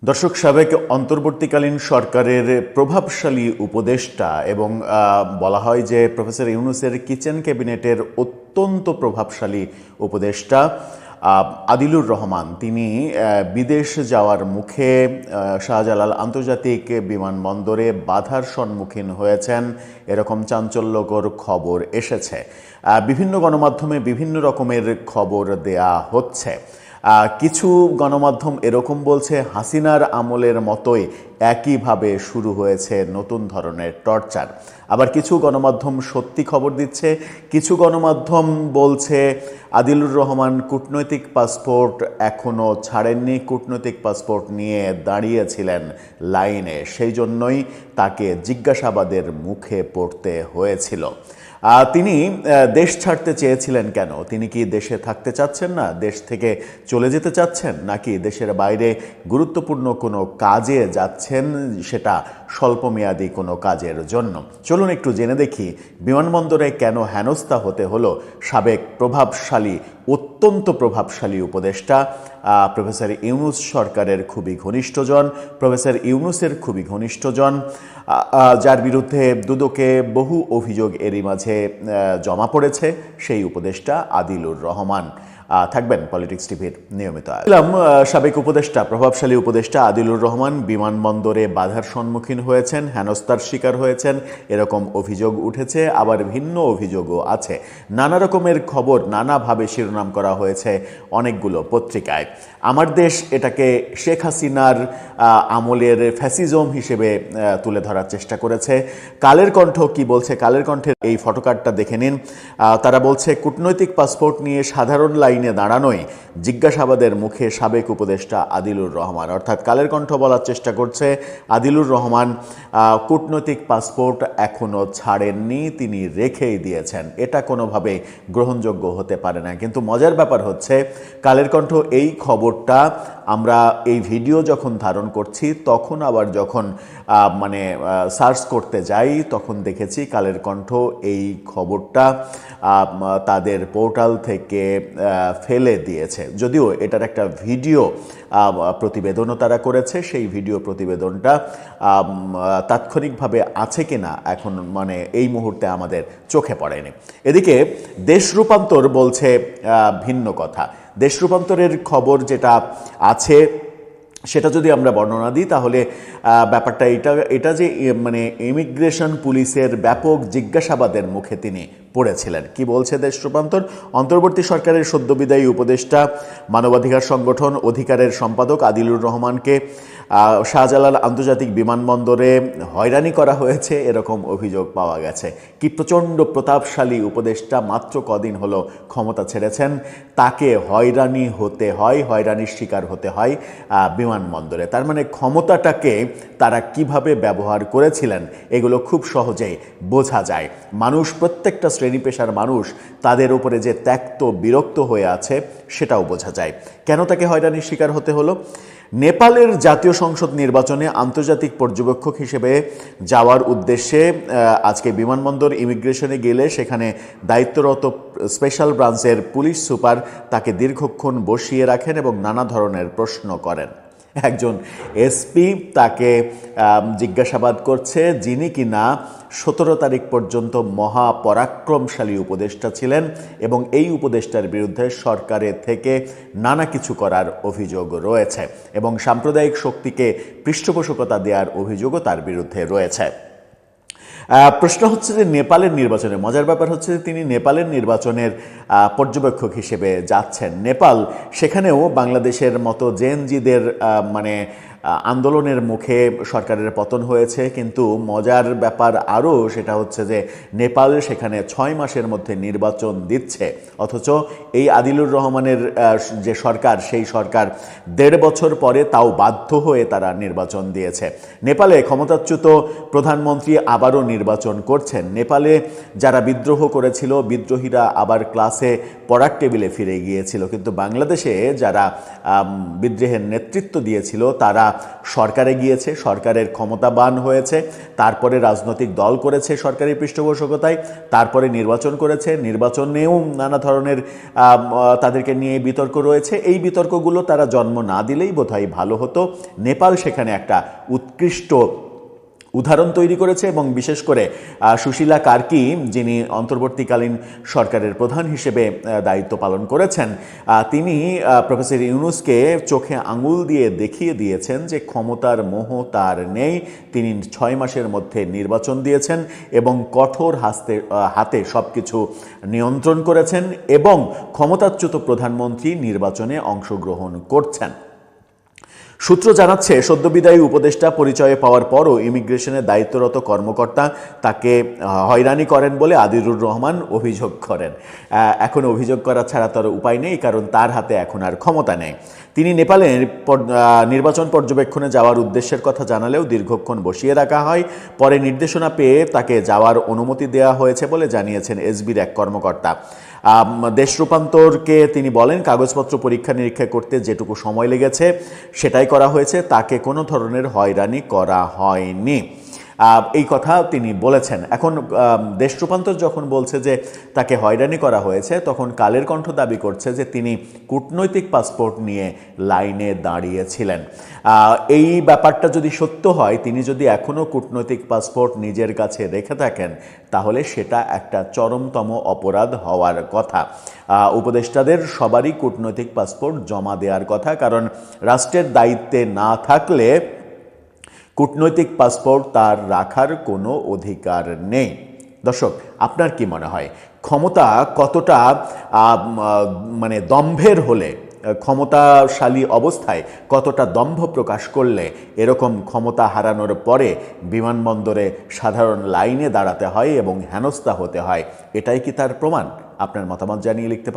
দর্শক, সাবেক অন্তর্বর্তীকালীন সরকারের প্রভাবশালী উপদেষ্টা এবং বলা হয় যে প্রফেসর ইউনূসের কিচেন ক্যাবিনেটের অত্যন্ত প্রভাবশালী উপদেষ্টা আদিলুর রহমান তিনি বিদেশ যাওয়ার মুখে শাহজালাল আন্তর্জাতিক বিমানবন্দরে বাধার সম্মুখীন হয়েছেন, এরকম চাঞ্চল্যকর খবর এসেছে। বিভিন্ন গণমাধ্যমে বিভিন্ন রকমের খবর দেয়া হচ্ছে। কিছু গণমাধ্যম এরকম বলছে হাসিনার আমলের মতোই একইভাবে শুরু হয়েছে নতুন ধরনের টর্চার। আবার কিছু গণমাধ্যম সত্যি খবর দিচ্ছে, কিছু গণমাধ্যম বলছে আদিলুর রহমান কূটনৈতিক পাসপোর্ট এখনও ছাড়েননি, কূটনৈতিক পাসপোর্ট নিয়ে দাঁড়িয়েছিলেন লাইনে, সেই জন্যই তাকে জিজ্ঞাসাবাদের মুখে পড়তে হয়েছিল। তিনি দেশ ছাড়তে চেয়েছিলেন কেন? তিনি কি দেশে থাকতে চাচ্ছেন না, দেশ থেকে চলে যেতে চাচ্ছেন, নাকি দেশের বাইরে গুরুত্বপূর্ণ কোনো কাজে যাচ্ছেন, সেটা স্বল্পমেয়াদী কোনো কাজের জন্য? চলুন একটু জেনে দেখি বিমানবন্দরে কেন হেনস্থা হতে হলো সাবেক প্রভাবশালী, অত্যন্ত প্রভাবশালী উপদেষ্টা প্রফেসর ইউনূস সরকারের খুবই ঘনিষ্ঠজন, প্রফেসর ইউনূসের খুবই ঘনিষ্ঠজন, যার বিরুদ্ধে দুদকে বহু অভিযোগ এরই মাঝে জমা পড়েছে, সেই উপদেষ্টা আদিলুর রহমান। থাকবেন পলিটিক্স টিভির নিয়মিত। সাবেক উপদেষ্টা, প্রভাবশালী উপদেষ্টা আদিলুর রহমান বিমানবন্দরে বাধার সম্মুখীন হয়েছেন, হেনস্থার শিকার হয়েছেন, এরকম অভিযোগ উঠেছে। আবার ভিন্ন অভিযোগও আছে। নানা রকমের খবর নানাভাবে শিরোনাম করা হয়েছে অনেকগুলো পত্রিকায়। আমার দেশ এটাকে শেখ হাসিনার আমলের ফ্যাসিজম হিসেবে তুলে ধরার চেষ্টা করেছে। কালের কণ্ঠ কি বলছে? কালের কণ্ঠের এই ফটোকার্ডটা দেখে নিন। তারা বলছে কূটনৈতিক পাসপোর্ট নিয়ে সাধারণ লাইনে দাঁড়ানোই জিজ্ঞাসাবাদের মুখে সাবেক উপদেষ্টা আদিলুর রহমান। অর্থাৎ কালের কণ্ঠ বলার চেষ্টা করছে আদিলুর রহমান কূটনৈতিক পাসপোর্ট এখনও ছাড়েননি, তিনি রেখেই দিয়েছেন। এটা কোনোভাবে গ্রহণযোগ্য হতে পারে না। কিন্তু মজার ব্যাপার হচ্ছে কালের কণ্ঠ এই খবরটা আমরা এই ভিডিও যখন ধারণ করছি তখন আবার যখন সার্চ করতে যাই তখন দেখেছি কালের কণ্ঠ এই খবরটা তাদের পোর্টাল থেকে ফেলে দিয়েছে। যদিও এটার একটা ভিডিও প্রতিবেদনও তারা করেছে, সেই ভিডিও প্রতিবেদনটা তাৎক্ষণিকভাবে আছে কিনা এখন এই মুহূর্তে আমাদের চোখে পড়েনি। এদিকে দেশ রূপান্তর বলছে ভিন্ন কথা। দেশ রূপান্তরের খবর যেটা আছে সেটা যদি আমরা বর্ণনা দিই তাহলে ব্যাপারটা এটা যে ইমিগ্রেশন পুলিশের ব্যাপক জিজ্ঞাসাবাদের মুখে তিনি পড়েছিলেন। কি বলছে দেশ রূপান্তর? অন্তর্বর্তী সরকারের সদ্যবিদায়ী উপদেষ্টা মানবাধিকার সংগঠন অধিকারের সম্পাদক আদিলুর রহমানকে শাহজালাল আন্তর্জাতিক বিমানবন্দরে হয়রানি করা হয়েছে, এরকম অভিযোগ পাওয়া গেছে। কি প্রচণ্ড প্রতাপশালী উপদেষ্টা, মাত্র কদিন হলো ক্ষমতা ছেড়েছেন, তাকে হয়রানি হতে হয়, হয়রানির শিকার হতে হয় বিমানবন্দরে। তার মানে ক্ষমতাটাকে তারা কিভাবে ব্যবহার করেছিলেন এগুলো খুব সহজেই বোঝা যায়। মানুষ, প্রত্যেকটা শ্রেণী পেশার মানুষ তাদের উপরে যে ত্যক্ত বিরক্ত হয়ে আছে সেটাও বোঝা যায়। কেন তাকে হয়রানির শিকার হতে হলো? নেপালের জাতীয় সংসদ নির্বাচনে আন্তর্জাতিক পর্যবেক্ষক হিসেবে যাওয়ার উদ্দেশ্যে আজকে বিমানবন্দর ইমিগ্রেশনে গেলে সেখানে দায়িত্বরত স্পেশাল ব্রাঞ্চের পুলিশ সুপার তাকে দীর্ঘক্ষণ বসিয়ে রাখেন এবং নানা ধরনের প্রশ্ন করেন। একজন এসপি তাকে জিজ্ঞাসাবাদ করছে, যিনি কিনা 17 তারিখ পর্যন্ত মহাপরাক্রমশালী উপদেষ্টা ছিলেন এবং এই উপদেষ্টার বিরুদ্ধে সরকারের থেকে নানা কিছু করার অভিযোগ রয়েছে এবং সাম্প্রদায়িক শক্তিকে পৃষ্ঠপোষকতা দেওয়ার অভিযোগও তার বিরুদ্ধে রয়েছে। প্রশ্ন হচ্ছে যে নেপালের নির্বাচনে, মজার ব্যাপার হচ্ছে যে তিনি নেপালের নির্বাচনের পর্যবেক্ষক হিসেবে যাচ্ছেন। নেপাল, সেখানেও বাংলাদেশের মতো জেএনজিদের আন্দোলনের মুখে সরকারের পতন হয়েছে। কিন্তু মজার ব্যাপার আরও, সেটা হচ্ছে যে নেপাল সেখানে 6 মাসের মধ্যে নির্বাচন দিচ্ছে, অথচ এই আদিলুর রহমানের যে সরকার, সেই সরকার 1.5 বছর পরে তাও বাধ্য হয়ে তারা নির্বাচন দিয়েছে। নেপালে ক্ষমতাচ্যুত প্রধানমন্ত্রী আবারও নির্বাচন করছেন। নেপালে যারা বিদ্রোহ করেছিল, বিদ্রোহীরা আবার ক্লাসে পড়ার টেবিলে ফিরে গিয়েছিল। কিন্তু বাংলাদেশে যারা বিদ্রোহের নেতৃত্ব দিয়েছিল তারা সরকারে গিয়েছে, সরকারের ক্ষমতাবান হয়েছে, তারপরে রাজনৈতিক দল করেছে সরকারি পৃষ্ঠপোষকতায়, তারপরে নির্বাচন করেছে, নির্বাচনেও নানা ধরনের তাদেরকে নিয়ে বিতর্ক রয়েছে। এই বিতর্কগুলো তারা জন্ম না দিলেই বোধহয় ভালো হতো। নেপাল সেখানে একটা উৎকৃষ্ট উদাহরণ তৈরি করেছে এবং বিশেষ করে সুশীলা কার্কি, যিনি অন্তর্বর্তীকালীন সরকারের প্রধান হিসেবে দায়িত্ব পালন করেছেন, তিনি প্রফেসর ইউনূসকে চোখে আঙুল দিয়ে দেখিয়ে দিয়েছেন যে ক্ষমতার মোহ তার নেই। তিনি 6 মাসের মধ্যে নির্বাচন দিয়েছেন এবং কঠোর হাতে সব কিছু নিয়ন্ত্রণ করেছেন এবং ক্ষমতাচ্যুত প্রধানমন্ত্রী নির্বাচনে অংশগ্রহণ করছেন। সূত্র জানাচ্ছে, সদ্যবিদায়ী উপদেষ্টা পরিচয়ে পাওয়ার পরও ইমিগ্রেশনের দায়িত্বরত কর্মকর্তা তাকে হয়রানি করেন বলে আদিলুর রহমান অভিযোগ করেন। এখন অভিযোগ করা ছাড়া তার উপায় নেই, কারণ তার হাতে এখন আর ক্ষমতা নেই। তিনি নেপালে নির্বাচন পর্যবেক্ষণে যাওয়ার উদ্দেশ্যের কথা জানালেও দীর্ঘক্ষণ বসিয়ে রাখা হয়। পরে নির্দেশনা পেয়ে তাকে যাওয়ার অনুমতি দেওয়া হয়েছে বলে জানিয়েছেন এসবির এক কর্মকর্তা। দেশ রূপান্তরকে তিনি বলেন, কাগজপত্র পরীক্ষা নিরীক্ষা করতে যেটুকু সময় লেগেছে সেটাই করা হয়েছে, তাকে কোনো ধরনের হয়রানি করা হয়নি। এই কথা তিনি বলেছেন। এখন দেশ রূপান্তর যখন বলছে যে তাকে হয়রানি করা হয়েছে, তখন কালের কণ্ঠ দাবি করছে যে তিনি কূটনৈতিক পাসপোর্ট নিয়ে লাইনে দাঁড়িয়েছিলেন। এই ব্যাপারটা যদি সত্য হয়, তিনি যদি এখনও কূটনৈতিক পাসপোর্ট নিজের কাছে রেখে থাকেন, তাহলে সেটা একটা চরমতম অপরাধ হওয়ার কথা। উপদেষ্টাদের সবারই কূটনৈতিক পাসপোর্ট জমা দেওয়ার কথা, কারণ রাষ্ট্রের দায়িত্বে না থাকলে কূটনৈতিক পাসপোর্ট তার রাখার কোনো অধিকার নেই। দর্শক, আপনার কি মনে হয় ক্ষমতা কতটা মানে দম্ভের হলে, ক্ষমতাশালী অবস্থায় কতটা দম্ভ প্রকাশ করলে এরকম ক্ষমতা হারানোর পরে বিমানবন্দরে সাধারণ লাইনে দাঁড়াতে হয় এবং হেনস্থা হতে হয়? এটাই কি তার প্রমাণ? আপনার মতামত জানিয়ে লিখতে পারেন।